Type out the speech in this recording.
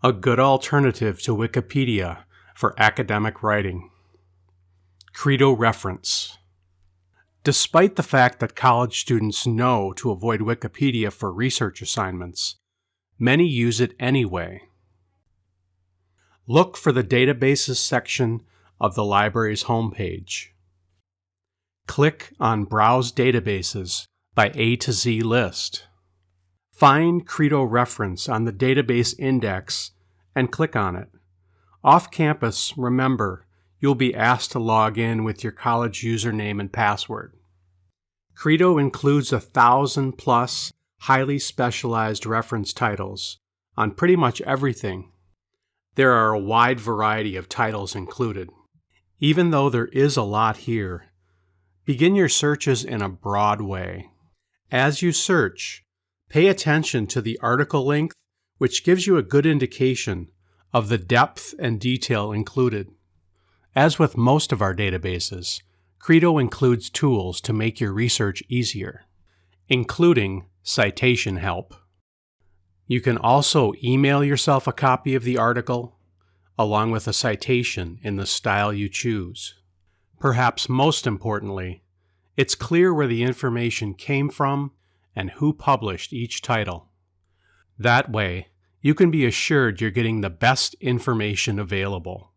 a good alternative to Wikipedia for academic writing. Credo reference. Despite the fact that college students know to avoid Wikipedia for research assignments, many use it anyway. Look for the Databases section of the library's homepage. Click on Browse Databases by A to Z list. Find Credo reference on the database index and click on it. Off campus, remember, you'll be asked to log in with your college username and password. Credo includes 1,000+ highly specialized reference titles on pretty much everything. There are a wide variety of titles included. Even though there is a lot here, begin your searches in a broad way. As you search, pay attention to the article length, which gives you a good indication of the depth and detail included. As with most of our databases, Credo includes tools to make your research easier, including citation help. You can also email yourself a copy of the article, along with a citation in the style you choose. Perhaps most importantly, it's clear where the information came from and who published each title. That way, you can be assured you're getting the best information available.